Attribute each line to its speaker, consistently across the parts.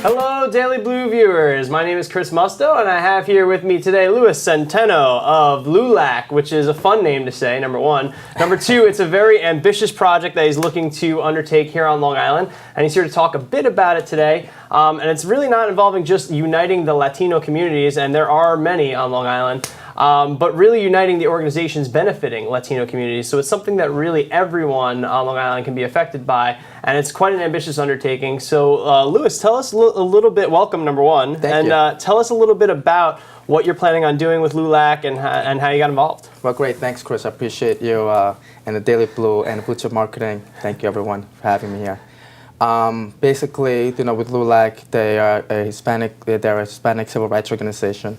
Speaker 1: Hello, Daily Blu viewers. My name is Chris Musto, and I have here with me today Louis Centeno of LULAC, which is a fun name to say, number one. Number two, it's a very ambitious project that he's looking to undertake here on Long Island, and he's here to talk a bit about it today. And it's really not involving just uniting the Latino communities, and there are many on Long Island, but really uniting the organizations benefiting Latino communities. So it's something that really everyone on Long Island can be affected by, and it's quite an ambitious undertaking. So Louis, tell us a little bit, welcome number one, tell us a little bit about what you're planning on doing with LULAC and how you got involved.
Speaker 2: Well, great, thanks Chris, I appreciate you and the Daily Blu and Blu Marketing. Thank you everyone for having me here. Basically, you know, with LULAC, they are a Hispanic civil rights organization.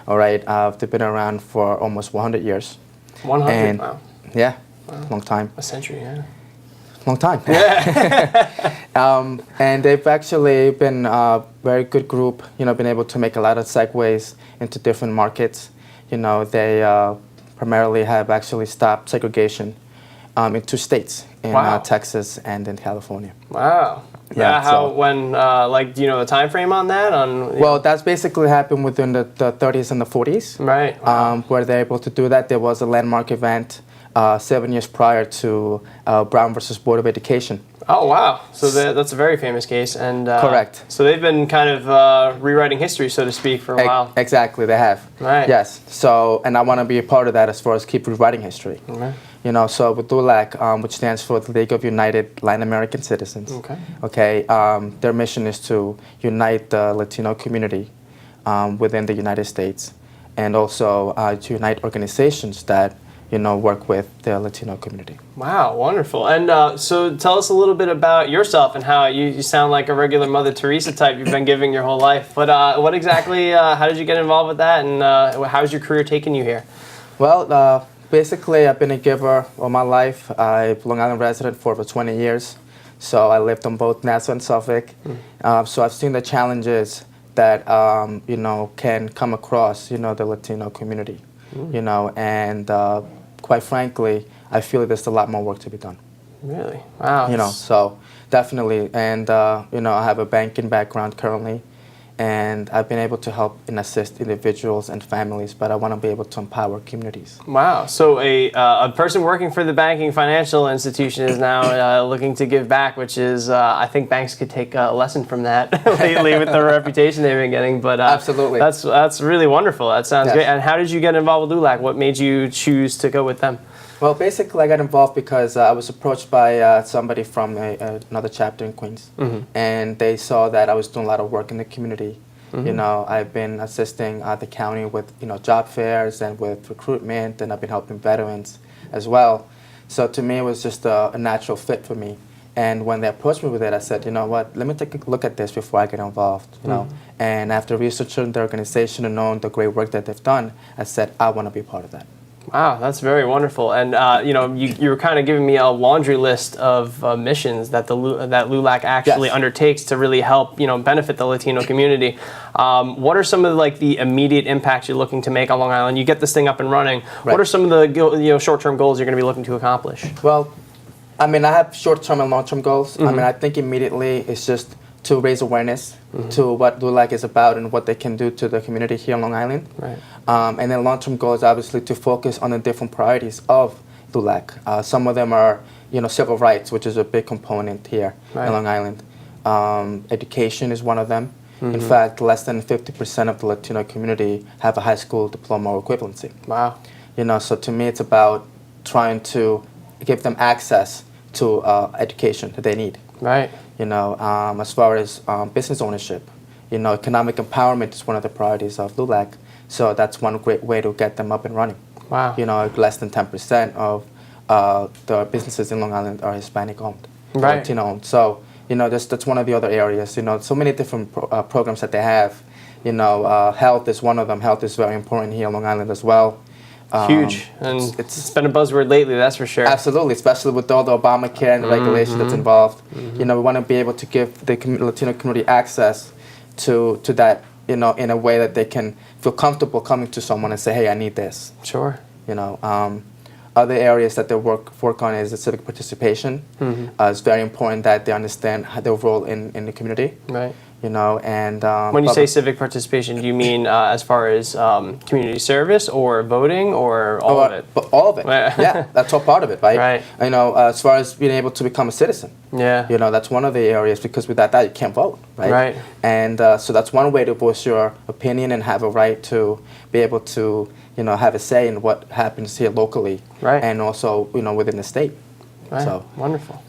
Speaker 2: All right, they've been around for almost 100 years.
Speaker 1: 100, wow.
Speaker 2: Yeah, wow. Long time.
Speaker 1: A century, yeah.
Speaker 2: Long time. Yeah. And they've actually been a very good group, you know, been able to make a lot of segues into different markets. You know, they primarily have actually stopped segregation in 2 states, in Texas and in California.
Speaker 1: Wow. Yeah, do you know the time frame on that?
Speaker 2: Well, that's basically happened within the 30s and the 40s.
Speaker 1: Right. Wow.
Speaker 2: Where they're able to do that. There was a landmark event 7 years prior to Brown versus Board of Education.
Speaker 1: Oh, wow. So that's a very famous case. And
Speaker 2: correct.
Speaker 1: So they've been kind of rewriting history, so to speak, for a while.
Speaker 2: Exactly, they have.
Speaker 1: Right.
Speaker 2: Yes. So, and I want to be a part of that as far as keep rewriting history.
Speaker 1: Okay.
Speaker 2: You know, so with LULAC, which stands for the League of United Latin American Citizens. Okay. Okay. Their mission is to unite the Latino community within the United States, and also to unite organizations that, you know, work with the Latino community. Wow,
Speaker 1: wonderful. And so tell us a little bit about yourself and how you sound like a regular Mother Teresa type you've been giving your whole life. But what exactly, how did you get involved with that, and how's your career taken you here?
Speaker 2: Well, basically, I've been a giver all my life. I'm a Long Island resident for over 20 years. So I lived on both Nassau and Suffolk. So I've seen the challenges that, you know, can come across, you know, the Latino community. You know, and quite frankly, I feel like there's a lot more work to be done.
Speaker 1: Really? Wow.
Speaker 2: You know, so definitely. And, you know, I have a banking background currently, and I've been able to help and assist individuals and families, but I want to be able to empower communities.
Speaker 1: Wow. So a person working for the banking financial institution is now looking to give back, which is, I think banks could take a lesson from that lately with the reputation they've been getting. But
Speaker 2: absolutely.
Speaker 1: That's really wonderful. That sounds great. And how did you get involved with LULAC? What made you choose to go with them?
Speaker 2: Well, basically, I got involved because I was approached by somebody from another chapter in Queens, and they saw that I was doing a lot of work in the community. You know, I've been assisting the county with, you know, job fairs and with recruitment, and I've been helping veterans as well. So to me, it was just a natural fit for me. And when they approached me with it, I said, you know what, let me take a look at this before I get involved, you know. And after researching the organization and knowing the great work that they've done, I said, I want to be part of that.
Speaker 1: Wow, that's very wonderful. And you know, you were kind of giving me a laundry list of missions that that LULAC actually undertakes to really help, you know, benefit the Latino community. What are some of the immediate impacts you're looking to make on Long Island? You get this thing up and running. Right. What are some of the short-term goals you're going to be looking to accomplish?
Speaker 2: Well, I mean, I have short-term and long-term goals. I mean, I think immediately it's just to raise awareness to what LULAC is about and what they can do to the community here on Long Island. Right. And then long-term goal is obviously to focus on the different priorities of LULAC. Some of them are, you know, civil rights, which is a big component here in Long Island. Education is one of them. In fact, less than 50% of the Latino community have a high school diploma or equivalency. Wow. You know, so to me, it's about trying to give them access to education that they need. Right. You know, as far as business ownership, you know, economic empowerment is one of the priorities of LULAC. So that's one great way to get them up and running. Wow. You know, less than 10% of the businesses in Long Island are Hispanic owned, Latino owned. So, you know, that's one of the other areas. You know, so many different programs that they have. You know, health is one of them. Health is very important here in Long Island as well.
Speaker 1: Huge, and it's been a buzzword lately, that's for sure.
Speaker 2: Absolutely, especially with all the Obamacare and the regulation that's involved. You know, we want to be able to give the Latino community access to that, you know, in a way that they can feel comfortable coming to someone and say, hey, I need this. Sure. You know, other areas that they work on is the civic participation. It's very important that they understand their role in the community. Right. you know, and
Speaker 1: when you say civic participation, do you mean as far as community service or voting or all of it?
Speaker 2: All of it. Yeah, that's all part of it, right?
Speaker 1: Right.
Speaker 2: You know, as far as being able to become a citizen.
Speaker 1: Yeah.
Speaker 2: You know, that's one of the areas, because without that you can't vote, right?
Speaker 1: Right.
Speaker 2: And so that's one way to voice your opinion and have a right to be able to, you know, have a say in what happens here locally,
Speaker 1: right,
Speaker 2: and also, you know, within the state.
Speaker 1: Right.
Speaker 2: So
Speaker 1: wonderful.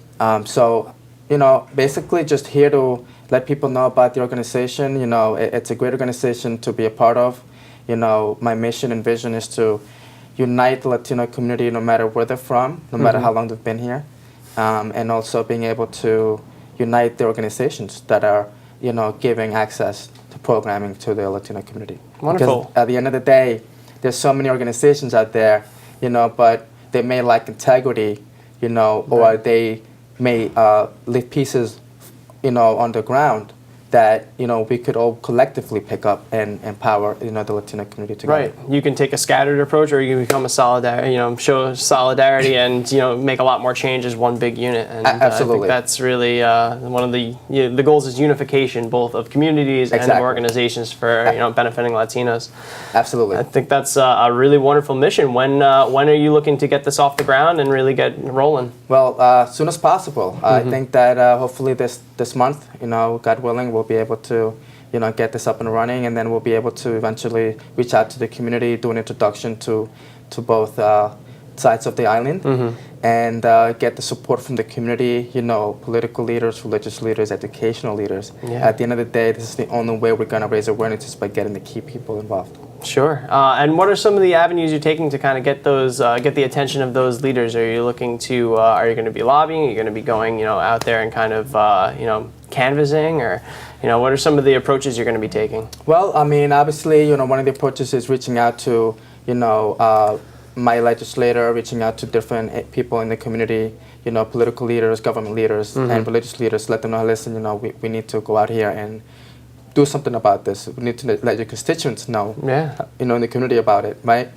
Speaker 2: So, you know, basically just here to let people know about the organization. You know, it's a great organization to be a part of. You know, my mission and vision is to unite the Latino community no matter where they're from, no matter how long they've been here, and also being able to unite the organizations that are, you know, giving access to programming to the Latino community.
Speaker 1: Wonderful.
Speaker 2: Because at the end of the day, there's so many organizations out there, you know, but they may lack integrity, you know, or they may leave pieces, you know, on the ground that, you know, we could all collectively pick up and empower, you know, the Latino community together.
Speaker 1: Right. You can take a scattered approach, or you can become a solidarity, you know, show solidarity and, you know, make a lot more change as one big unit. And
Speaker 2: absolutely.
Speaker 1: I think that's really one of the goals is unification, both of communities and of organizations for, you know, benefiting Latinos.
Speaker 2: Absolutely.
Speaker 1: I think that's a really wonderful mission. When are you looking to get this off the ground and really get rolling?
Speaker 2: Well, as soon as possible. I think that hopefully this month, you know, God willing, we'll be able to, you know, get this up and running, and then we'll be able to eventually reach out to the community, do an introduction to both sides of the island, and get the support from the community, you know, political leaders, religious leaders, educational leaders.
Speaker 1: Yeah.
Speaker 2: At the end of the day, this is the only way we're going to raise awareness, is by getting the key people involved.
Speaker 1: Sure. And what are some of the avenues you're taking to kind of get those, get the attention of those leaders? Are you looking to, are you going to be lobbying? Are you going to be going, you know, out there and kind of, you know, canvassing, or, you know, what are some of the approaches you're going to be taking?
Speaker 2: Well, I mean, obviously, you know, one of the approaches is reaching out to, you know, my legislator, reaching out to different people in the community, you know, political leaders, government leaders, and religious leaders, let them know, listen, you know, we need to go out here and do something about this. We need to let your constituents know, you know, in the community about it, right?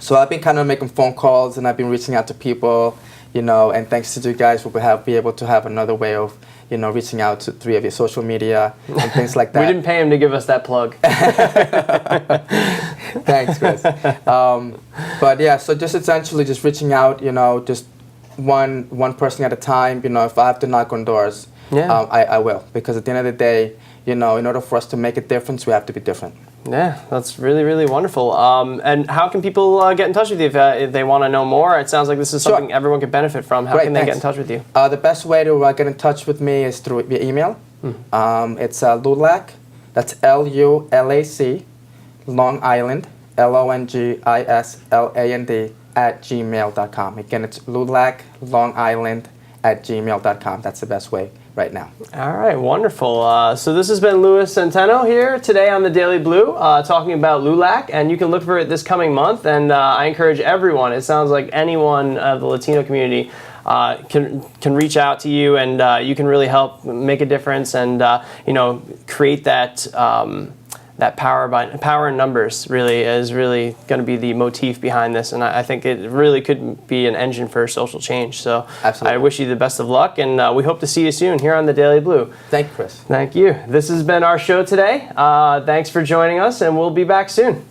Speaker 2: So I've been kind of making phone calls, and I've been reaching out to people, you know, and thanks to you guys, we'll be able to have another way of, you know, reaching out to via your social media and things like that.
Speaker 1: We didn't pay him to give us that plug.
Speaker 2: Thanks, Chris. But yeah, so just essentially just reaching out, you know, just one person at a time. You know, if I have to knock on doors, I will, because at the end of the day, you know, in order for us to make a difference, we have to be different.
Speaker 1: Yeah, that's really, really wonderful. And how can people get in touch with you if they want to know more? It sounds like this is something everyone could benefit from. How can they get in touch with you?
Speaker 2: The best way to get in touch with me is through via email. It's LULAC, that's LULAC, Long Island, LONGISLAND, @gmail.com. Again, it's LULAC, Long Island, @gmail.com. That's the best way right now.
Speaker 1: All right, wonderful. So this has been Louis Centeno here today on the Daily Blu, talking about LULAC, and you can look for it this coming month. And I encourage everyone. It sounds like anyone of the Latino community can reach out to you, and you can really help make a difference, and you know, create that. That power in numbers really is really going to be the motif behind this, and I think it really could be an engine for social change. So I wish you the best of luck, and we hope to see you soon here on the Daily Blu.
Speaker 2: Thank you, Chris.
Speaker 1: Thank you. This has been our show today. Thanks for joining us, and we'll be back soon.